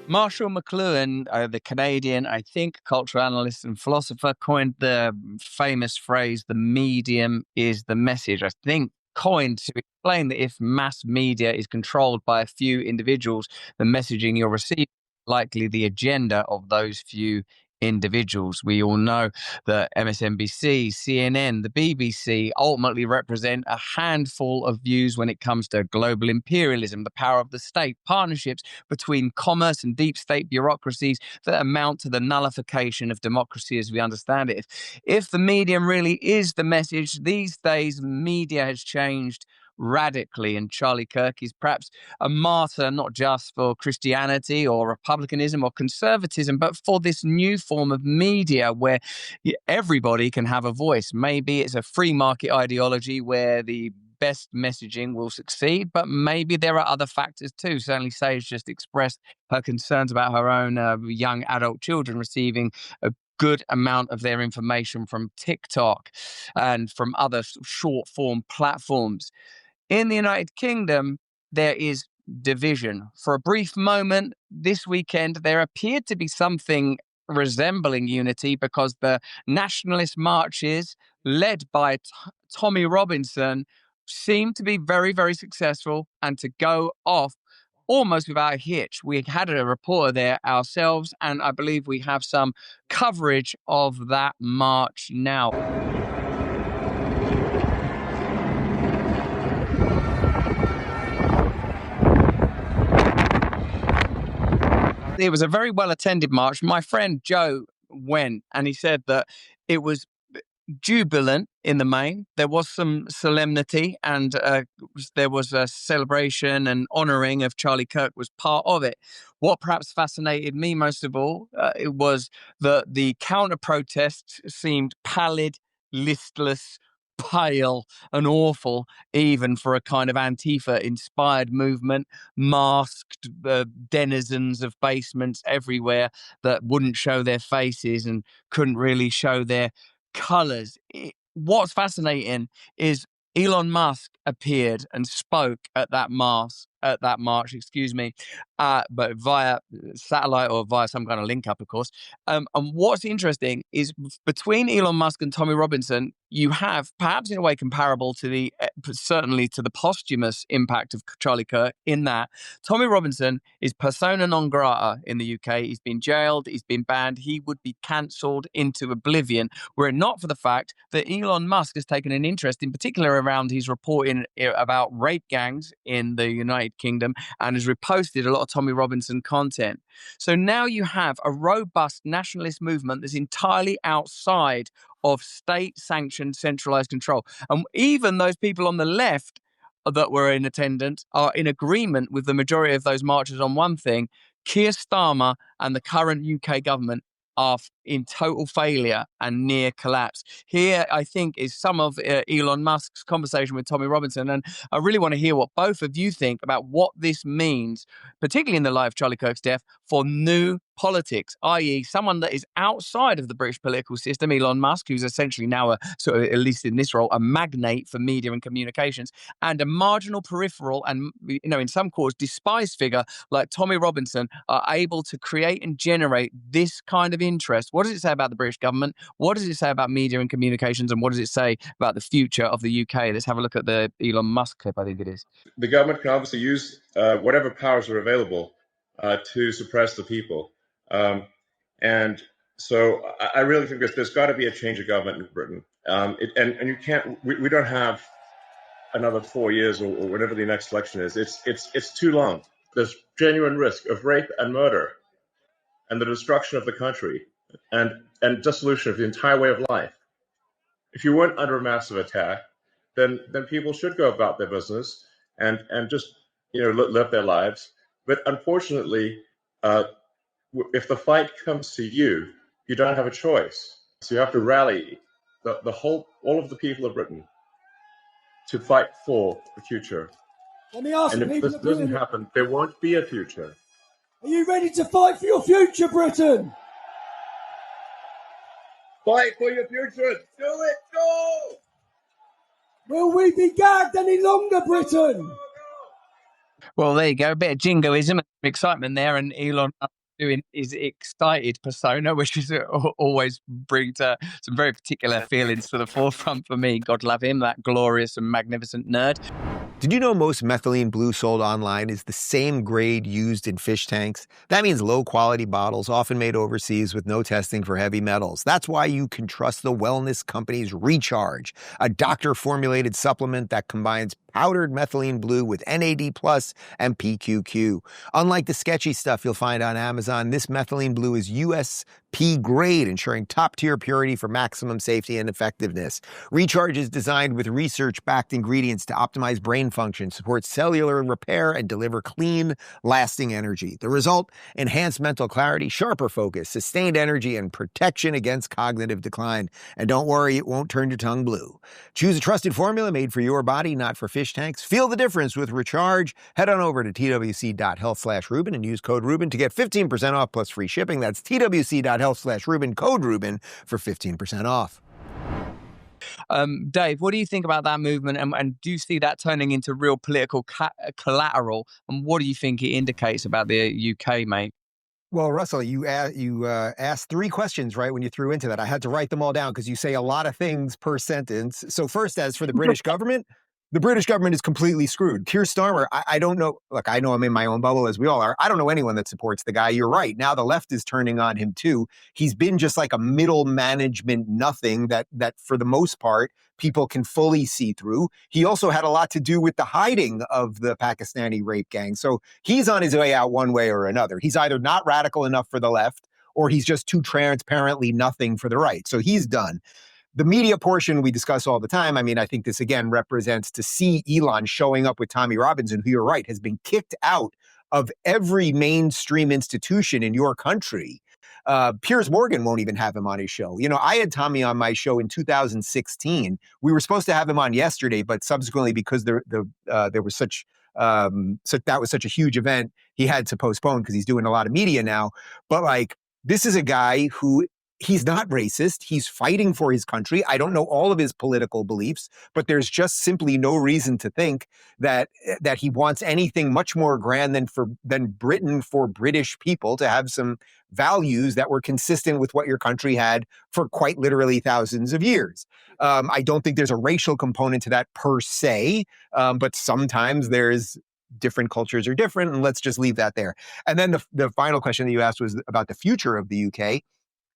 Marshall McLuhan, the Canadian, I think, cultural analyst and philosopher, coined the famous phrase, the medium is the message. I think coined to explain that if mass media is controlled by a few individuals, the messaging you'll receive is likely the agenda of those few individuals. We all know that MSNBC, CNN, the BBC ultimately represent a handful of views when it comes to global imperialism, the power of the state, partnerships between commerce and deep state bureaucracies that amount to the nullification of democracy as we understand it. If the medium really is the message, these days media has changed radically, and Charlie Kirk is perhaps a martyr not just for Christianity or republicanism or conservatism, but for this new form of media where everybody can have a voice. Maybe it's a free market ideology where the best messaging will succeed, but maybe there are other factors too. Certainly, Sage just expressed her concerns about her own young adult children receiving a good amount of their information from TikTok and from other short form platforms. In the United Kingdom, there is division. For a brief moment this weekend, there appeared to be something resembling unity because the nationalist marches led by Tommy Robinson seemed to be very, very successful and to go off almost without a hitch. We had a reporter there ourselves, and I believe we have some coverage of that march now. It was a very well attended march. My friend Joe went, and he said that it was jubilant in the main. There was some solemnity, and there was a celebration and honoring of Charlie Kirk was part of it. What perhaps fascinated me most of all, it was that the counter protests seemed pallid, listless, pale and awful, even for a kind of Antifa inspired movement, masked denizens of basements everywhere that wouldn't show their faces and couldn't really show their colors. What's fascinating is Elon Musk appeared and spoke at that march, excuse me, but via satellite or via some kind of link up, of course. And what's interesting is between Elon Musk and Tommy Robinson, you have perhaps in a way comparable to the certainly to the posthumous impact of Charlie Kirk, in that Tommy Robinson is persona non grata in the UK. He's been jailed, he's been banned, he would be cancelled into oblivion were it not for the fact that Elon Musk has taken an interest, in particular around his reporting about rape gangs in the United Kingdom, and has reposted a lot of Tommy Robinson content. So now you have a robust nationalist movement that's entirely outside of state-sanctioned centralized control. And even those people on the left that were in attendance are in agreement with the majority of those marchers on one thing: Keir Starmer and the current UK government are in total failure and near collapse. Here, I think, is some of Elon Musk's conversation with Tommy Robinson. And I really want to hear what both of you think about what this means, particularly in the light of Charlie Kirk's death, for new politics, i.e. someone that is outside of the British political system, Elon Musk, who's essentially now a sort of, at least in this role, a magnate for media and communications, and a marginal peripheral and, in some quarters, despised figure like Tommy Robinson are able to create and generate this kind of interest. What does it say about the British government? What does it say about media and communications? And what does it say about the future of the UK? Let's have a look at the Elon Musk clip, I think it is. The government can obviously use whatever powers are available to suppress the people. And so I really think there's got to be a change of government in Britain. And you can't, we don't have another 4 years or whatever the next election is. It's too long. There's genuine risk of rape and murder and the destruction of the country and dissolution of the entire way of life. If you weren't under a massive attack, then people should go about their business and just live their lives. But unfortunately, if the fight comes to you, you don't have a choice. So you have to rally all of the people of Britain to fight for the future. Let me ask and if people this doesn't happen, there won't be a future. Are you ready to fight for your future, Britain? Fight for your future. Do it. Go. Will we be gagged any longer, Britain? Well, there you go. A bit of jingoism. excitement there, and Elon Musk doing his excited persona, which is always brings some very particular feelings to the forefront for me. God love him, that glorious and magnificent nerd. Did you know most methylene blue sold online is the same grade used in fish tanks? That means low-quality bottles, often made overseas with no testing for heavy metals. That's why you can trust the wellness company's Recharge, a doctor-formulated supplement that combines powdered methylene blue with NAD+ and PQQ. Unlike the sketchy stuff you'll find on Amazon, this methylene blue is USP grade, ensuring top-tier purity for maximum safety and effectiveness. Recharge is designed with research-backed ingredients to optimize brain function, support cellular repair, and deliver clean, lasting energy. The result? Enhanced mental clarity, sharper focus, sustained energy, and protection against cognitive decline. And don't worry, it won't turn your tongue blue. Choose a trusted formula made for your body, not for fish tanks. Feel the difference with Recharge. Head on over to twc.health/Rubin and use code Rubin to get 15% off plus free shipping. That's twc.health/Rubin, code Rubin for 15% off. Dave, what do you think about that movement, and do you see that turning into real political collateral? And what do you think it indicates about the UK, mate? Well, Russell, you asked three questions, right, when you threw into that. I had to write them all down because you say a lot of things per sentence. So first, as for the British government is completely screwed. Keir Starmer, I don't know. Look, I know I'm in my own bubble, as we all are. I don't know anyone that supports the guy. You're right. Now the left is turning on him, too. He's been just like a middle management nothing that for the most part, people can fully see through. He also had a lot to do with the hiding of the Pakistani rape gang. So he's on his way out one way or another. He's either not radical enough for the left, or he's just too transparently nothing for the right. So he's done. The media portion we discuss all the time. I mean, I think this again represents to see Elon showing up with Tommy Robinson, who you're right, has been kicked out of every mainstream institution in your country. Piers Morgan won't even have him on his show. You know, I had Tommy on my show in 2016. We were supposed to have him on yesterday, but subsequently, because there was such that was such a huge event, he had to postpone because he's doing a lot of media now. But like, this is a guy who, he's not racist. He's fighting for his country. I don't know all of his political beliefs, but there's just simply no reason to think that he wants anything much more grand than Britain for British people to have some values that were consistent with what your country had for quite literally thousands of years. I don't think there's a racial component to that per se, but sometimes there's different cultures are different, and let's just leave that there. And then the final question that you asked was about the future of the UK.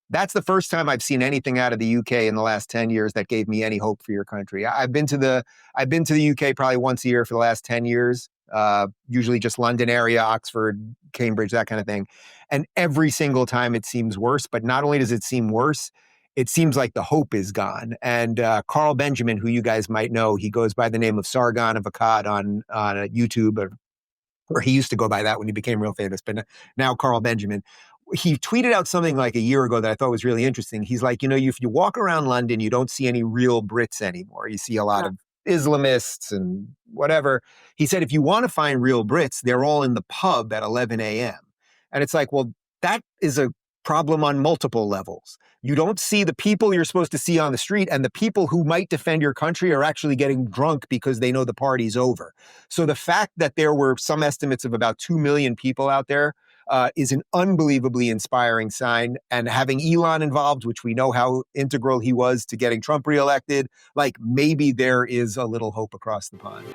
That's the first time I've seen anything out of the UK in the last 10 years that gave me any hope for your country. I've been to the UK probably once a year for the last 10 years, usually just London area, Oxford, Cambridge, that kind of thing. And every single time it seems worse, but not only does it seem worse, it seems like the hope is gone. And Carl Benjamin, who you guys might know, he goes by the name of Sargon of Akkad on YouTube, or he used to go by that when he became real famous, but now Carl Benjamin. He tweeted out something like a year ago that I thought was really interesting. He's like, you know, if you walk around London, you don't see any real Brits anymore. You see a lot of Islamists and whatever. He said, if you want to find real Brits, they're all in the pub at 11 a.m. And it's like, well, that is a problem on multiple levels. You don't see the people you're supposed to see on the street, and the people who might defend your country are actually getting drunk because they know the party's over. So the fact that there were some estimates of about 2 million people out there is an unbelievably inspiring sign. And having Elon involved, which we know how integral he was to getting Trump reelected, like maybe there is a little hope across the pond.